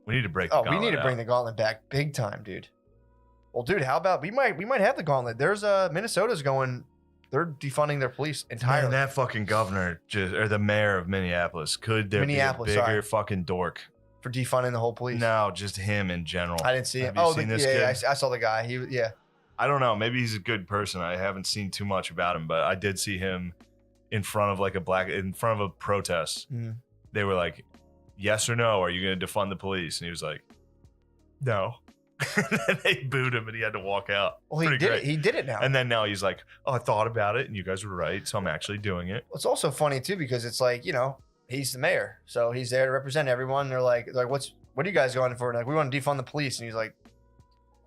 We need to break the gauntlet. We need to bring the gauntlet back big time, dude. Well, dude, how about we might have the gauntlet. There's Minnesota's going, they're defunding their police entirely. Man, that fucking governor or the mayor of Minneapolis, could there be a bigger fucking dork for defunding the whole police? No, just him in general. I didn't see him. I saw the guy. I don't know. Maybe he's a good person. I haven't seen too much about him, but I did see him in front of in front of a protest. Mm. They were like, yes or no, are you going to defund the police? And he was like, no. And then they booed him and he had to walk out. Well, he did it. He did it now. And then now he's like, oh, I thought about it and you guys were right. So I'm actually doing it. Well, it's also funny too, because it's like, he's the mayor. So he's there to represent everyone. They're like, what are you guys going for? And like, we want to defund the police. And he's like,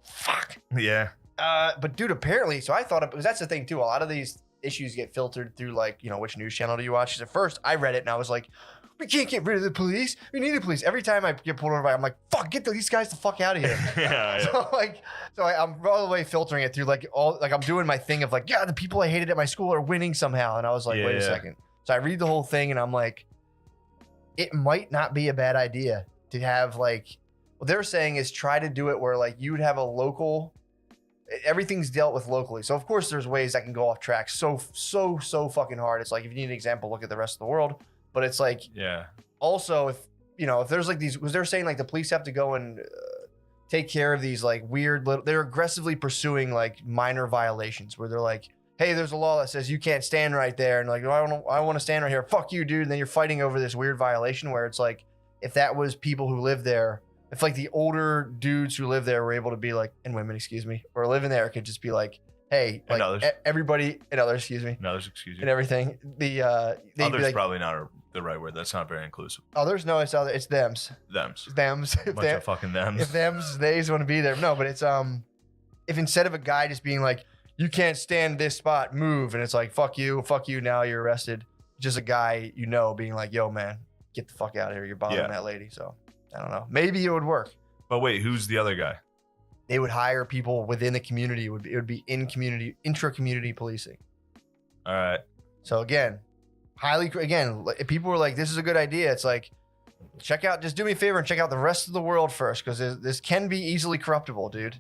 fuck. Yeah. But dude, apparently, so I thought, because that's the thing too, a lot of these issues get filtered through like, which news channel do you watch? Because at first I read it and I was like, we can't get rid of the police. We need the police. Every time I get pulled over, I'm like, fuck, get these guys the fuck out of here. Yeah. So I'm all the way filtering it through I'm doing my thing of like, yeah, the people I hated at my school are winning somehow. And I was like, wait a second. So I read the whole thing and I'm like, it might not be a bad idea to have what they're saying is try to do it where like you'd have a local, everything's dealt with locally. So of course there's ways that can go off track so fucking hard. It's like, if you need an example, look at the rest of the world. But it's like, also if there's like these, because they're saying like the police have to go and take care of these like weird they're aggressively pursuing like minor violations where they're like, hey, there's a law that says you can't stand right there. And like, I want to stand right here. Fuck you, dude. And then you're fighting over this weird violation where it's like, if that was people who live there, if like the older dudes who live there were able to be like, and women, excuse me, or living there could just be like, hey, like everybody, and others, excuse me. And others, excuse you. And everything. Others probably not the right word. That's not very inclusive. Others? No, it's other. It's thems. Thems. Thems. Bunch of fucking thems. If thems, theys want to be there. No, but it's if instead of a guy just being like, you can't stand this spot, move, and it's like, fuck you, now you're arrested. Just a guy being like, yo, man, get the fuck out of here. You're bothering that lady. So I don't know. Maybe it would work. But wait, who's the other guy? They would hire people within the community. It would be intra-community policing. All right. So again, if people were like, this is a good idea, it's like, just do me a favor and check out the rest of the world first, because this can be easily corruptible, dude.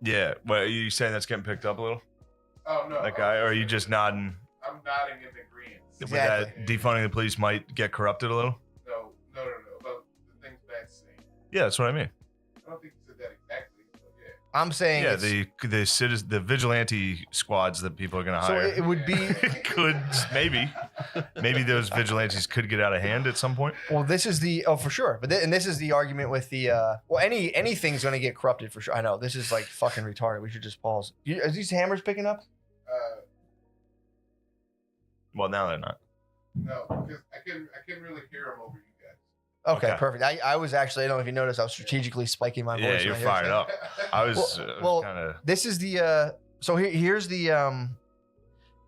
Yeah. Well, are you saying that's getting picked up a little? Oh, no. That guy? Or are you just nodding? I'm nodding in agreement. Exactly. That defunding the police might get corrupted a little? No. About the things Matt's saying. Yeah, that's what I mean. I don't think you said that exactly, but yeah. I'm saying the vigilante squads that people are going to hire. So it would be maybe those vigilantes could get out of hand at some point. Well, this is for sure. But this is the argument with the anything's going to get corrupted for sure. I know this is like fucking retarded. We should just pause. Are these hammers picking up? Well, now they're not. No, because I can really hear them over you guys. Okay, perfect. I was actually, I don't know if you noticed, I was strategically spiking my voice. Yeah, you're fired up. I was kind of. This is the, so here's the,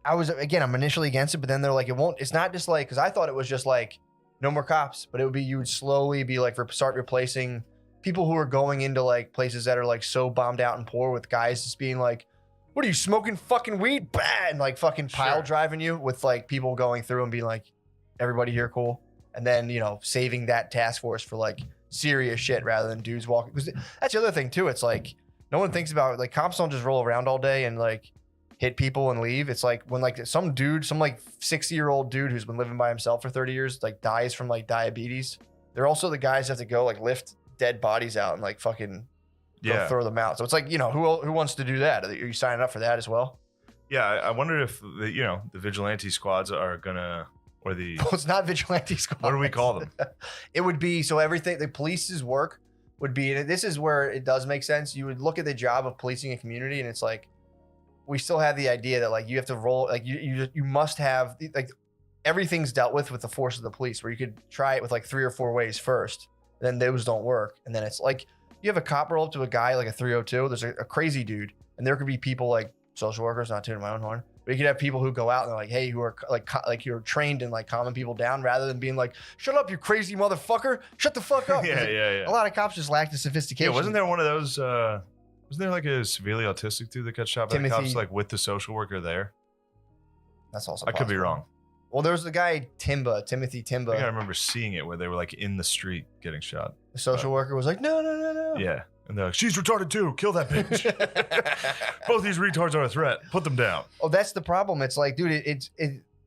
I'm initially against it, but then they're like, it's not just like, because I thought it was just like, no more cops, but it would be, you would slowly be like, start replacing people who are going into like places that are like so bombed out and poor with guys just being like, what are you smoking fucking weed? Bah! And like fucking pile driving you with like people going through and being like, everybody here cool. And then, saving that task force for like serious shit rather than dudes walking. Because that's the other thing too. It's like, no one thinks about like cops don't just roll around all day and like hit people and leave. It's like when like some like 60-year-old dude who's been living by himself for 30 years, like dies from like diabetes. They're also the guys that have to go like lift dead bodies out and like fucking go throw them out. So it's like, who wants to do that? Are you signing up for that as well? Yeah. I wonder if the vigilante squads are gonna, or the, well, it's not vigilante squad. What do we call them? It would be, so everything, the police's work would be, and this is where it does make sense. You would look at the job of policing a community and it's like, we still have the idea that like you have to roll, like you must have, like everything's dealt with the force of the police, where you could try it with like 3 or 4 ways first, then those don't work. And then it's like, you have a cop roll up to a guy like a 302, there's a crazy dude, and there could be people like social workers, not tooting my own horn, but you could have people who go out and they're like, hey, who are like you're trained in like calming people down rather than being like, shut up, you crazy motherfucker, shut the fuck up. Yeah. A lot of cops just lack the sophistication. Yeah, wasn't there one of those, wasn't there like a severely autistic dude that got shot by the cops like with the social worker there? That's also possible. I could be wrong. Well, there was the guy Timothy I think I Timba. remember seeing it where they were like in the street getting shot. The social worker was like, no. Yeah. And they're like, she's retarded too. Kill that bitch. Both these retards are a threat. Put them down. Oh, that's the problem. It's like, dude,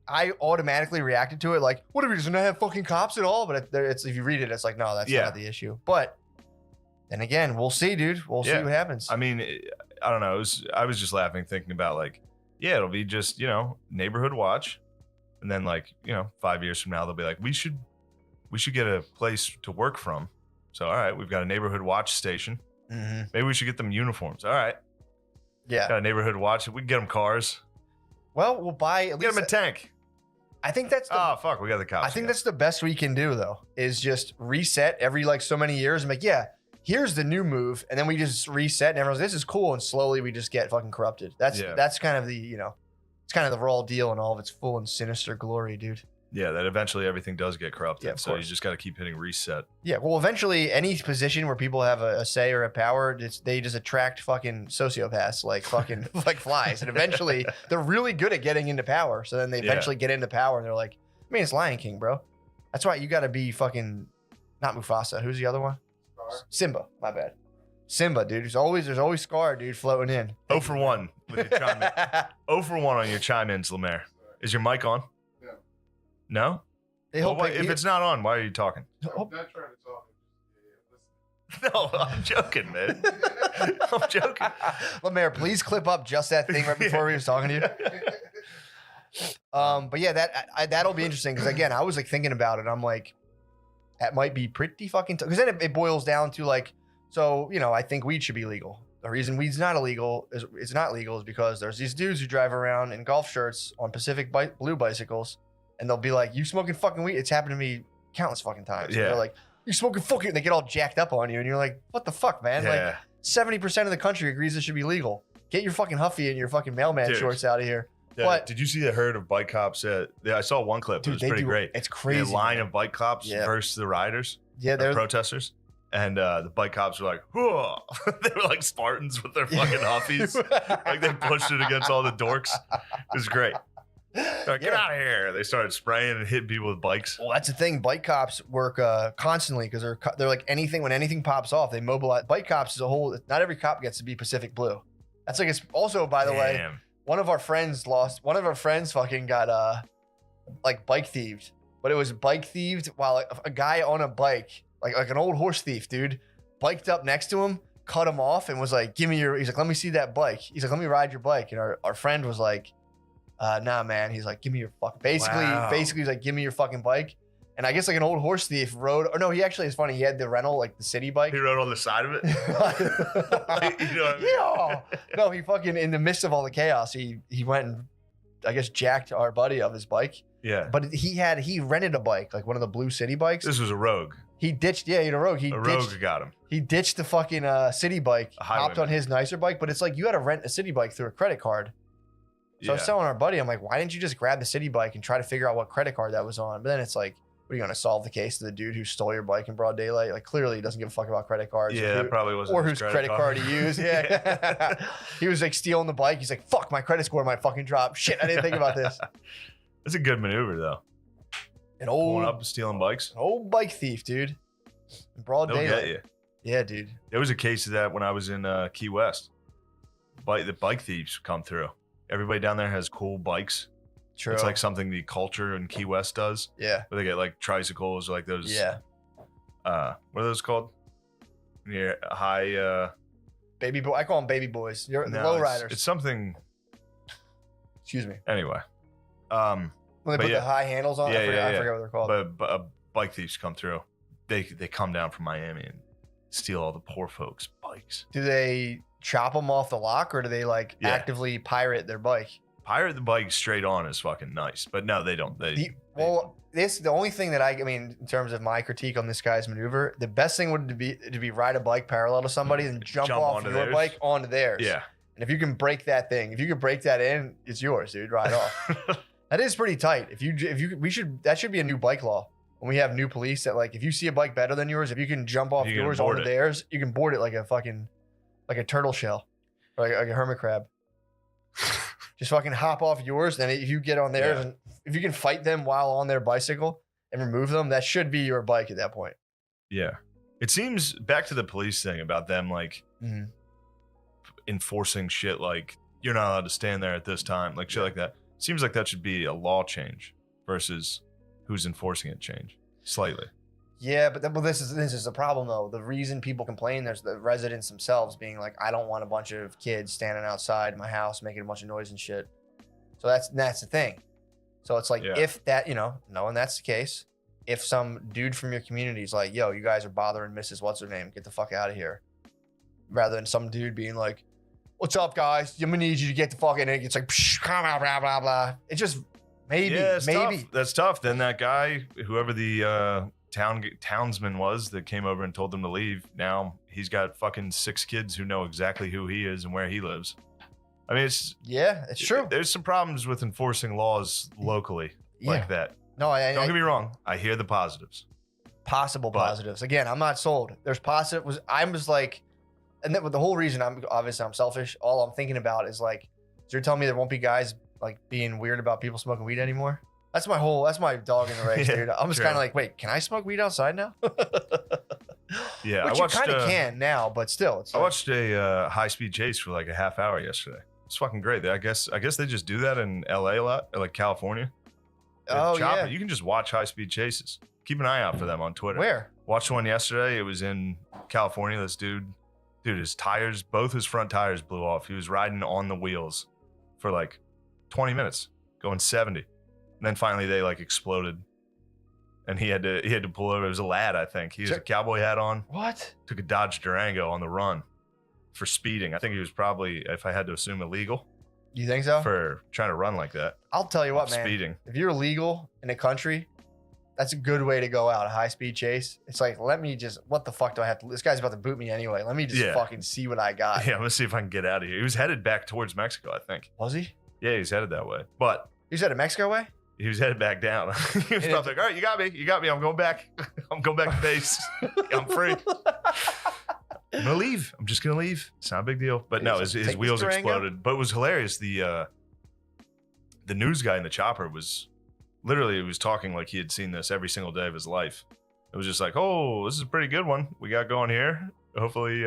I automatically reacted to it like, what if he doesn't have fucking cops at all? But it's if you read it, it's like, no, that's not the issue. But then again, we'll see, dude. We'll see what happens. I mean, I don't know. I was just laughing, thinking about like, yeah, it'll be just, neighborhood watch. And then like, 5 years from now, they'll be like, we should get a place to work from. So, all right, we've got a neighborhood watch station. Mm-hmm. Maybe we should get them uniforms. All right. Yeah. Got a neighborhood watch. We can get them cars. Well, we'll buy at Get least them a tank. I think that's Oh, fuck. We got the cops. I think that's the best we can do though, is just reset every like so many years and like, yeah, here's the new move. And then we just reset and everyone's, this is cool. And slowly we just get fucking corrupted. That's kind of the, it's kind of the raw deal and all of its full and sinister glory, dude. Yeah, that eventually everything does get corrupted. Yeah, of so course. you just got to keep hitting reset. Yeah, well, eventually any position where people have a say or a power, they just attract fucking sociopaths like fucking like flies. And eventually they're really good at getting into power. So then they eventually get into power and they're like, I mean, it's Lion King, bro. That's why you got to be fucking, not Mufasa. Who's the other one? Scar. Simba. My bad. Simba, dude. There's always Scar, dude, floating in. 0 for 1 with your chime in. 0 for 1 on your chime ins, Lemaire. Is your mic on? No. No? If it's not on, why are you talking? I'm not trying to talk. No, I'm joking, man. I'm joking. Lemaire, please clip up just that thing right before we was talking to you. But yeah, that'll be interesting because again, I was like thinking about it. I'm like, that might be pretty fucking because then it boils down to like, so I think weed should be legal. The reason weed's not illegal is because there's these dudes who drive around in golf shirts on Pacific Blue bicycles, and they'll be like, "You smoking fucking weed?" It's happened to me countless fucking times. Yeah. They're like, "You smoking fucking?" And they get all jacked up on you, and you're like, "What the fuck, man?" Yeah. Like 70% of the country agrees it should be legal. Get your fucking Huffy and your fucking mailman shorts out of here. Yeah, But did you see the herd of bike cops? I saw one clip. dude, It was pretty great. It's crazy. The line man. of bike cops versus the riders, yeah, the they're protesters. And the bike cops were like, whoa. They were like Spartans with their fucking Huffies. Like they pushed it against all the dorks. It was great. They're like, get out of here. They started spraying and hitting people with bikes. Well, that's the thing. Bike cops work constantly because they're like when anything pops off, they mobilize. Bike cops is a whole. Not every cop gets to be Pacific Blue. That's like it's also by the way. One of our friends fucking got like bike thieved, but it was bike thieved while a guy on a bike, like an old horse thief, dude, biked up next to him, cut him off, and was like, he's like, let me see that bike. He's like, let me ride your bike. And our friend was like, nah, man. He's like, give me your fucking, basically he's like, give me your fucking bike. And I guess like an old horse thief rode, or no, he actually is funny. He had the rental, like the city bike. He rode on the side of it. You know what I mean? Yeah. No, he fucking, in the midst of all the chaos, he went and I guess jacked our buddy of his bike. Yeah. But he rented a bike, like one of the blue city bikes. This was a rogue. He ditched, he had a rogue. Rogue got him. He ditched the fucking city bike, hopped on his nicer bike, but it's like you had to rent a city bike through a credit card. So I was telling our buddy, I'm like, why didn't you just grab the city bike and try to figure out what credit card that was on? But then it's like, what are you going to solve the case of the dude who stole your bike in broad daylight? Like clearly he doesn't give a fuck about credit cards. Yeah, that probably wasn't or his whose credit card he used. Yeah. He was like stealing the bike. He's like, fuck, my credit score might fucking drop. Shit, I didn't think about this. It's a good maneuver though. An Pulling up and stealing bikes. old bike thief, dude. In broad They'll daylight. get you. Yeah, dude. There was a case of that when I was in Key West. The bike thieves come through. Everybody down there has cool bikes. True. It's like something the culture in Key West does. Yeah. Where they get like tricycles or like those. Yeah. What are those called? Yeah, high. Baby boy. I call them baby boys. You're the No, low it's- riders. It's something. Excuse me. Anyway. When they but put yeah. the high handles on, Yeah, I forget yeah. what they're called. But bike thieves come through. They come down from Miami and steal all the poor folks' bikes. Do they chop them off the lock or do they like actively pirate their bike? Pirate the bike straight on is fucking nice, but no, they don't. The only thing that I mean, in terms of my critique on this guy's maneuver, the best thing would be ride a bike parallel to somebody and jump off onto your theirs. bike onto theirs. Yeah. And if you can break that thing, if you can break that in, it's yours, dude. Ride off. That is pretty tight. That should be a new bike law. When we have new police that like, if you see a bike better than yours, if you can jump off yours onto theirs, you can board it like a turtle shell or like a hermit crab. Just fucking hop off yours. Then if you get on theirs and if you can fight them while on their bicycle and remove them, that should be your bike at that point. Yeah. It seems back to the police thing about them like enforcing shit like you're not allowed to stand there at this time, like shit like that. Seems like that should be a law change versus who's enforcing it change slightly. Yeah, but this is the problem though. The reason people complain, there's the residents themselves being like, I don't want a bunch of kids standing outside my house making a bunch of noise and shit. So that's the thing. So it's like if that, knowing that's the case, if some dude from your community is like, yo, you guys are bothering Mrs. What's her name, get the fuck out of here. Rather than some dude being like, what's up, guys? I'm gonna need you to get the fuck in. And it's like, blah, blah, blah, blah. It's just maybe. Tough. That's tough. Then that guy, whoever the townsman was that came over and told them to leave, now he's got fucking 6 kids who know exactly who he is and where he lives. I mean, it's true. There's some problems with enforcing laws locally like that. No, don't get me wrong. I hear the positives. Positives. Again, I'm not sold. There's positives. I'm just like, and the whole reason I'm selfish. All I'm thinking about is like, so you're telling me there won't be guys like being weird about people smoking weed anymore? That's my dog in the race, dude. I'm just kind of like, wait, can I smoke weed outside now? Yeah, which you kind of can now, but still. I watched a high-speed chase for like a half hour yesterday. It's fucking great. I guess they just do that in LA a lot, or like California. Yeah. You can just watch high-speed chases. Keep an eye out for them on Twitter. Where? Watched one yesterday. It was in California. This dude, his tires, both his front tires blew off. He was riding on the wheels for like 20 minutes, going 70. And then finally they like exploded. And he had to pull over. It was a lad, I think. He has a cowboy hat on. What? Took a Dodge Durango on the run for speeding. I think he was probably, if I had to assume, illegal. You think so? For trying to run like that. I'll tell you what, man. Speeding. If you're illegal in a country, that's a good way to go out. A high-speed chase. It's like, what the fuck do I have to? This guy's about to boot me anyway. Let me just fucking see what I got. Yeah, I'm gonna see if I can get out of here. He was headed back towards Mexico, I think. Was he? Yeah, he's headed that way. But he was headed Mexico way? He was headed back down. He was probably like, all right, you got me. I'm going back. I'm going back to base. I'm free. I'm gonna leave. I'm just gonna leave. It's not a big deal. But no, his wheels exploded. But it was hilarious. The news guy in the chopper was talking like he had seen this every single day of his life. It was just like, oh, this is a pretty good one we got going here. Hopefully,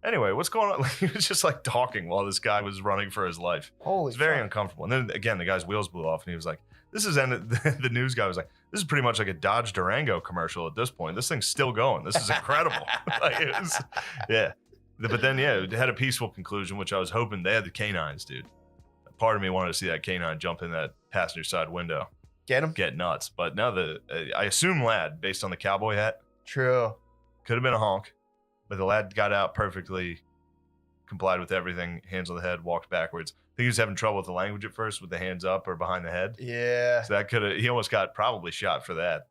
anyway, what's going on? He was just like talking while this guy was running for his life. Holy, it's very uncomfortable. And then again, the guy's wheels blew off, and he was like, the news guy was like, this is pretty much like a Dodge Durango commercial at this point. This thing's still going. This is incredible. But then, it had a peaceful conclusion, which I was hoping. They had the canines, dude. Part of me wanted to see that canine jump in that passenger side window. Get him? Get nuts. But no, I assume lad, based on the cowboy hat. True. Could have been a honk, but the lad got out perfectly, complied with everything, hands on the head, walked backwards. I think he was having trouble with the language at first, with the hands up or behind the head. Yeah. So he almost got probably shot for that.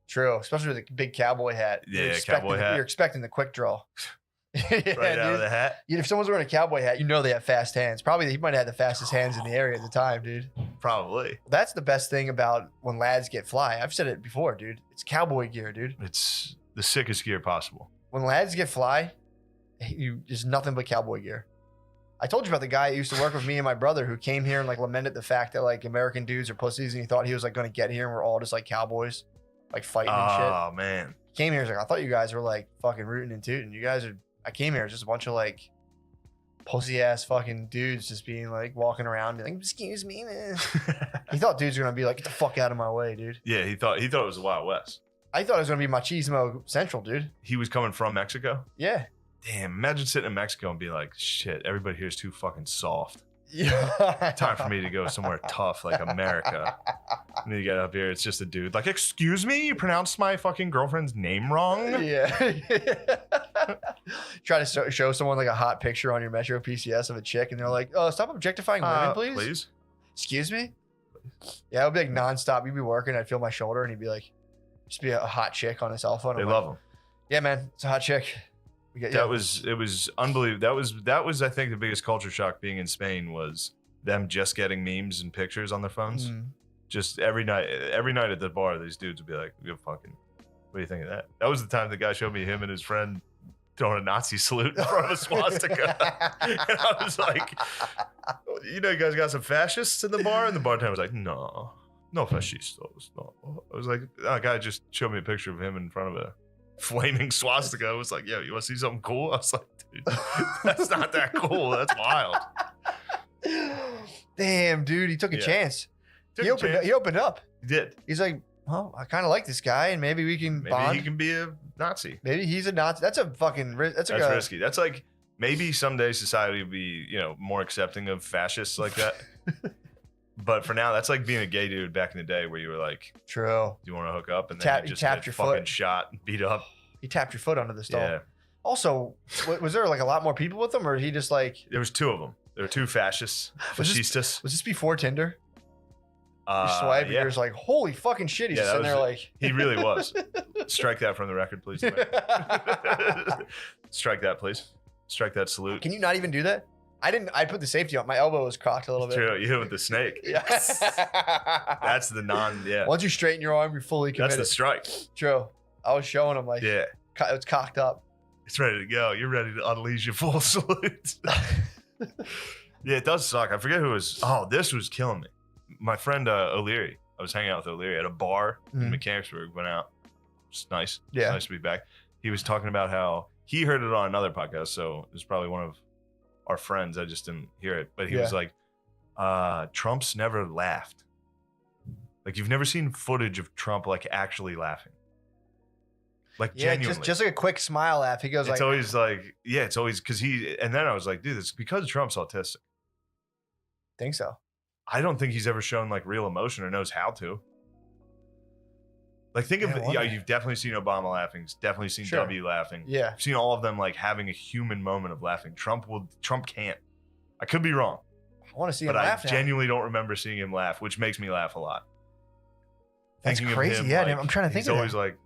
True, especially with a big cowboy hat. Yeah, cowboy hat. You're expecting the quick draw. Right out of the hat. If someone's wearing a cowboy hat, they have fast hands. Probably he might have had the fastest hands in the area at the time, dude. Probably. That's the best thing about when lads get fly. I've said it before, dude. It's cowboy gear, dude. It's the sickest gear possible. When lads get fly, there's nothing but cowboy gear. I told you about the guy who used to work with me and my brother who came here and like lamented the fact that like American dudes are pussies, and he thought he was like going to get here and we're all just like cowboys, like fighting and shit. Oh man. He came here, he's like, I thought you guys were like fucking rooting and tooting. I came here, it's just a bunch of like pussy ass fucking dudes just being like walking around being like, excuse me, man. He thought dudes were gonna be like, get the fuck out of my way, dude. Yeah, he thought it was the Wild West. I thought it was gonna be machismo central, dude. He was coming from Mexico? Yeah. Damn, imagine sitting in Mexico and be like, shit, everybody here is too fucking soft. Yeah. Time for me to go somewhere tough like America. And then you get up here, it's just a dude like, excuse me, you pronounced my fucking girlfriend's name wrong? Yeah. Try to show someone like a hot picture on your Metro PCS of a chick, and they're like, oh, stop objectifying women, please. Please? Excuse me? Yeah, it would be like nonstop. You'd be working, I'd feel my shoulder, and he'd be like, just be a hot chick on his cell phone. They love him. Yeah, man, it's a hot chick. It was unbelievable. That was I think the biggest culture shock being in Spain was them just getting memes and pictures on their phones. Just every night at the bar, these dudes would be like, what do you think of that? That was the time the guy showed me him and his friend throwing a Nazi salute in front of a swastika. And I was like, you guys got some fascists in the bar? And the bartender was like, no. No fascistas. No. I was like, a guy just showed me a picture of him in front of a flaming swastika. I was like, yo, you want to see something cool? I was like, dude, that's not that cool. That's wild. Damn, dude, he took a chance. He opened up. He did. He's like, well, I kind of like this guy, and maybe we can bond. Maybe he can be a Nazi. Maybe he's a Nazi. That's a fucking. That's risky. That's like maybe someday society will be more accepting of fascists like that. But for now, that's like being a gay dude back in the day, where you were like, "True, do you want to hook up?" And then you just tapped your fucking foot, shot, and beat up. He tapped your foot under the stall. Yeah. Also, was there like a lot more people with him, or he just like? There was two of them. There were two fascists. Fascistas. Was this before Tinder? You swipe, and you're just like, holy fucking shit! He's just sitting there like. He really was. Strike that from the record, please. Strike that, please. Strike that salute. Can you not even do that? I didn't. I put the safety on. My elbow was cocked a little bit. True. You hit with the snake. Yes. That's the Yeah. Once you straighten your arm, you're fully committed. That's the strike. True. I was showing him like. Yeah. It's cocked up. It's ready to go. You're ready to unleash your full salute. Yeah, it does suck. I forget who it was. Oh, this was killing me. My friend O'Leary. I was hanging out with O'Leary at a bar in Mechanicsburg. Went out. It's nice. Yeah. It's nice to be back. He was talking about how he heard it on another podcast, so it was probably one of our friends. I just didn't hear it, but he was like, Trump's never laughed. Like, you've never seen footage of Trump like actually laughing, like genuinely, just like a quick smile laugh. He goes, it's always like, yeah, it's always because and then I was like, dude, it's because Trump's autistic. Think so. I don't think he's ever shown like real emotion or knows how to. Like, think of you've definitely seen Obama laughing. Definitely seen W laughing. Yeah. I've seen all of them like having a human moment of laughing. Trump can't. I could be wrong. I want to see him laugh. But I genuinely don't remember seeing him laugh, which makes me laugh a lot. That's crazy. Yeah, I'm trying to think of it. He's always like,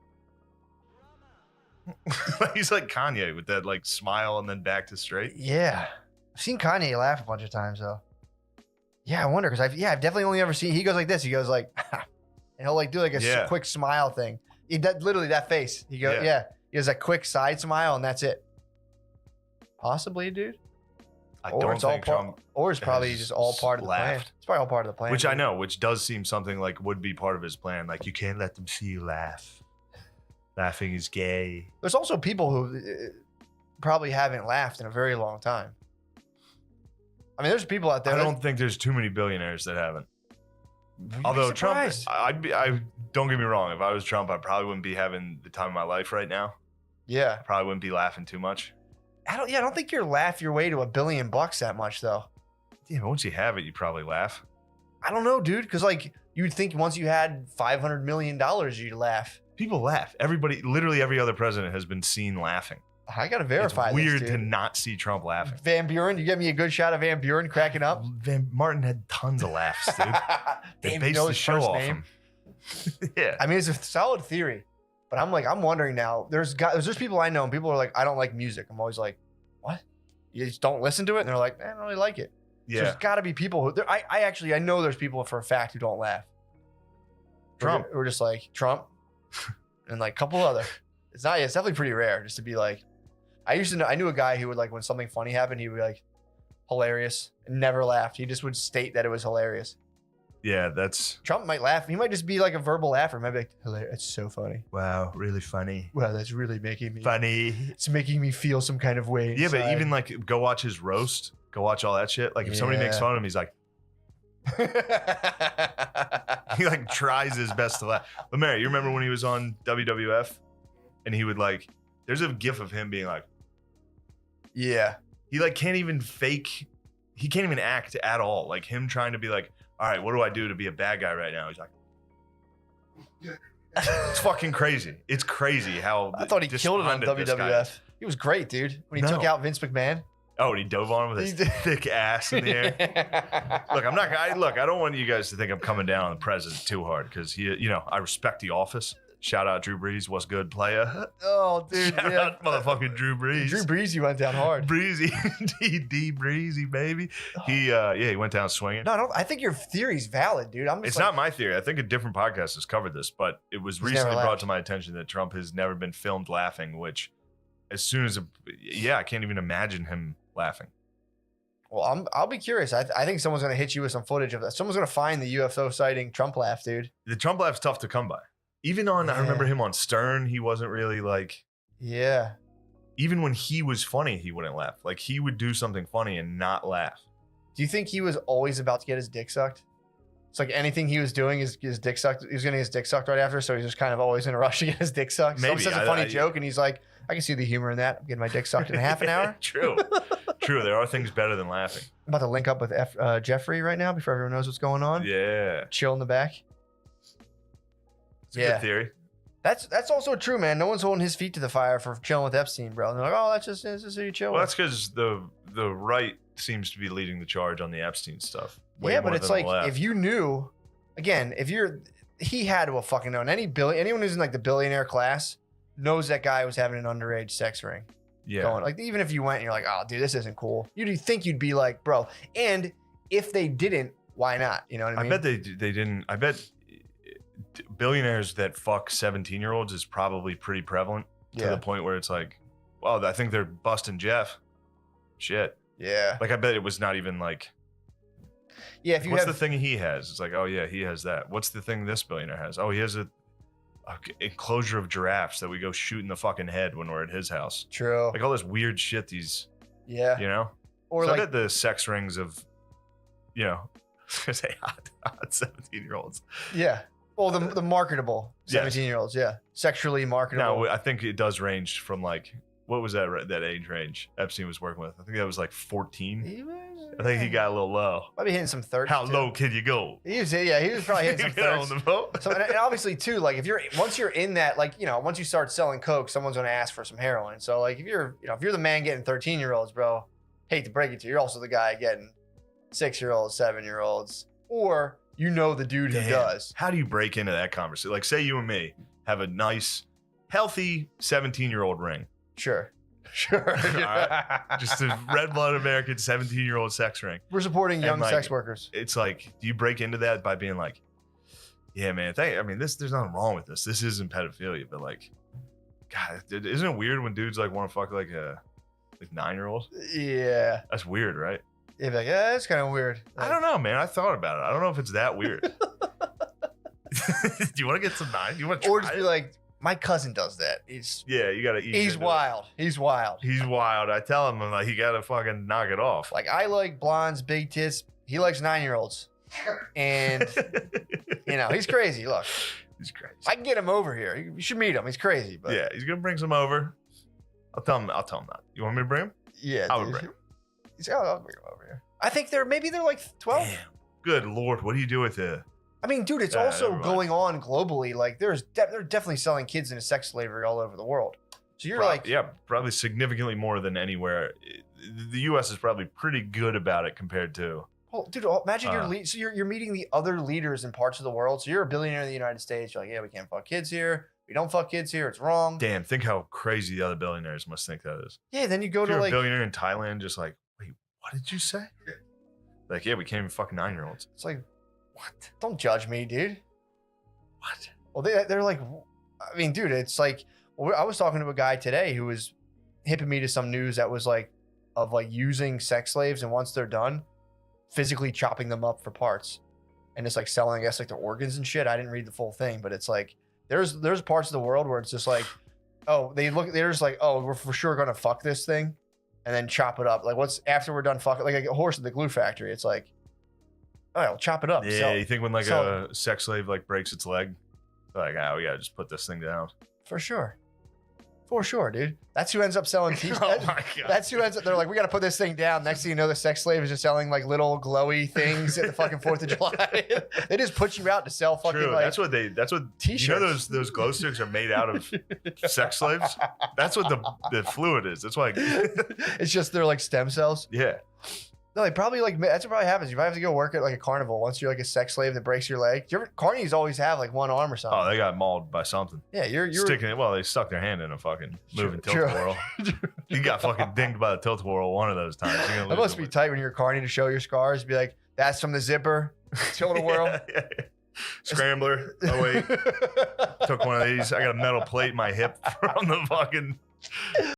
he's like Kanye with that like smile and then back to straight. Yeah. I've seen Kanye laugh a bunch of times though. Yeah, I wonder because I've definitely only ever seen. He goes like this. He goes like. And he'll like do like a quick smile thing. Literally that face. He goes, he has a quick side smile and that's it. Possibly, dude. Or it's probably just all part of the plan. It's probably all part of the plan. Which I know, which does seem something like would be part of his plan. Like, you can't let them see you laugh. Laughing is gay. There's also people who probably haven't laughed in a very long time. I mean, there's people out there. I don't think there's too many billionaires that haven't. Although Trump, I don't get me wrong. If I was Trump, I probably wouldn't be having the time of my life right now. Yeah, I probably wouldn't be laughing too much. I don't think you laugh your way to $1 billion that much though. Yeah, but once you have it, you probably laugh. I don't know, dude, because like you'd think once you had $500 million, you'd laugh. People laugh. Everybody, literally every other president has been seen laughing. I gotta verify. It's weird to not see Trump laughing. Van Buren, you get me a good shot of Van Buren cracking up. Martin had tons of laughs, dude. They based the show off him. Yeah, I mean, it's a solid theory, but I'm wondering now. There's people I know, and people are like, I don't like music. I'm always like, what? You just don't listen to it? And they're like, I don't really like it. Yeah, so there's got to be people who. I know there's people for a fact who don't laugh. Trump. We're just like Trump, and like a couple other. It's definitely pretty rare just to be like. I knew a guy who would like when something funny happened, he would be like hilarious and never laughed. He just would state that it was hilarious. Yeah, that's Trump might laugh. He might just be like a verbal laugher. Might be like, hilarious. It's so funny. Wow, really funny. Wow, that's really making me funny. It's making me feel some kind of way. Yeah, but even like go watch his roast. Go watch all that shit. Like if somebody makes fun of him, he's like he like tries his best to laugh. But Mary, you remember when he was on WWF and he would like there's a gif of him being like yeah. He like can't even act at all. Like him trying to be like, all right, what do I do to be a bad guy right now? He's like, it's fucking crazy. It's crazy how I thought he killed it on WWF. He was great, dude. When he took out Vince McMahon. Oh, and he dove on him with his thick ass in the air. Look, I don't want you guys to think I'm coming down on the president too hard because I respect the office. Shout out Drew Brees. What's good, playa? Oh, dude. Shout out motherfucking Drew Brees. Drew Brees, you went down hard. Breezy. D Breezy, baby. He went down swinging. No, I think your theory's valid, dude. It's not my theory. I think a different podcast has covered this, but it was recently brought to my attention that Trump has never been filmed laughing, which as soon as, I can't even imagine him laughing. Well, I'll be curious. I think someone's gonna hit you with some footage of that. Someone's gonna find the UFO sighting Trump laugh, dude. The Trump laugh's tough to come by. Even on, I remember him on Stern. He wasn't really like. Yeah. Even when he was funny, he wouldn't laugh. Like he would do something funny and not laugh. Do you think he was always about to get his dick sucked? It's like anything he was doing, his dick sucked. He was getting his dick sucked right after, so he's just kind of always in a rush to get his dick sucked. Maybe. Someone says a funny joke, and he's like, I can see the humor in that. I'm getting my dick sucked in half an hour. True. True. There are things better than laughing. I'm about to link up with Jeffrey right now before everyone knows what's going on. Yeah. Chill in the back. It's a good theory. That's also true, man. No one's holding his feet to the fire for chilling with Epstein, bro. And they're like, oh, that's just who you chill Well, with. that's because the right seems to be leading the charge on the Epstein stuff. Yeah, but it's like if you knew, again, he had to have fucking known. Anyone who's in like the billionaire class knows that guy was having an underage sex ring. Yeah. Going. Like even if you went and you're like, oh, dude, this isn't cool. You'd think you'd be like, bro. And if they didn't, why not? You know what I mean? I bet they didn't. I bet billionaires that fuck 17-year-olds is probably pretty prevalent to the point where it's like, well, I think they're busting Jeff. Shit. Yeah. Like I bet it was not even like. Yeah. If you What's the thing he has? It's like, oh yeah, he has that. What's the thing this billionaire has? Oh, he has a enclosure of giraffes that we go shoot in the fucking head when we're at his house. True. Like all this weird shit. These. Yeah. You know. Or so like I bet the sex rings of, you know, say hot 17-year-olds. Yeah. Well, the marketable 17-year-olds. Yeah. Sexually marketable. No, I think it does range from like, what was that age range Epstein was working with? I think that was like 14. I think he got a little low. Might be hitting some 30. How low can you go? He was probably hitting some 30. On the boat. So, and obviously too, like once you're in that, like, you know, once you start selling coke, someone's going to ask for some heroin. So like if you're the man getting 13-year-olds, bro, hate to break it to you, you're also the guy getting 6-year-olds, 7-year-olds, or you know the dude who does. How do you break into that conversation? Like say you and me have a nice, healthy 17-year-old ring. Sure. Right. Just a red-blooded American 17-year-old sex ring. We're supporting young sex workers. It's like, do you break into that by being like, yeah, man, there's nothing wrong with this. This isn't pedophilia, but like, God, isn't it weird when dudes like want to fuck like a 9-year-old? Yeah. That's weird, right? Yeah, like, yeah, that's kind of weird. I don't know, man. I thought about it. I don't know if it's that weird. Do you want to get some 9? Do you want to try or just be like, my cousin does that. You gotta eat. He's wild. He's wild. He's wild. I tell him, I'm like, he gotta fucking knock it off. Like I like blondes, big tits. He likes 9-year-olds, and he's crazy. Look, he's crazy. I can get him over here. You should meet him. He's crazy. But yeah, he's gonna bring some over. I'll tell him that. You want me to bring him? Yeah, I would bring him. I'll bring him over here. I think they're like 12. Damn. Good Lord, what do you do with it? I mean, dude, it's also going on globally. Like, they're definitely selling kids into sex slavery all over the world. So you're probably significantly more than anywhere. The U.S. is probably pretty good about it compared to. Well, dude, imagine you're meeting the other leaders in parts of the world. So you're a billionaire in the United States. You're like, yeah, we can't fuck kids here. We don't fuck kids here. It's wrong. Damn, think how crazy the other billionaires must think that is. Yeah, then you go to a like billionaire in Thailand, just like, wait, what did you say? Like, yeah, we can't even fuck 9-year-olds. It's like, what? Don't judge me, dude. What? Well, they're like, I mean, dude, it's like, I was talking to a guy today who was hipping me to some news that was like, of like using sex slaves, and once they're done, physically chopping them up for parts and just like selling, I guess, like their organs and shit. I didn't read the full thing, but it's like, there's parts of the world where it's just like, oh, they're just like, oh, we're for sure gonna fuck this thing and then chop it up. Like what's after we're done fucking, like a horse at the glue factory. It's like, all right, we'll chop it up. Yeah, you think when like a sex slave like breaks its leg, like, oh, we gotta just put this thing down. For sure. For sure, dude. That's who ends up selling t-shirts. Oh my God. That's who ends up, they're like, we gotta put this thing down. Next thing you know, the sex slave is just selling like little glowy things at the fucking 4th of July. They just put you out to sell fucking True. like That's what t-shirts. You know those glow sticks are made out of sex slaves? That's what the fluid is. That's why it's just they're like stem cells. Yeah. No, they probably like, that's what probably happens. You might have to go work at like a carnival once you're like a sex slave that breaks your leg. Carnies always have like one arm or something. Oh, they got mauled by something. Yeah, you're sticking it. Well, they stuck their hand in a fucking moving tilt-a-whirl. You got fucking dinged by the tilt-a-whirl one of those times. That must be tight when you're a carny to show your scars. Be like, that's from the zipper. Tilt-a-whirl. Yeah. Scrambler. Oh wait, took one of these. I got a metal plate in my hip from the fucking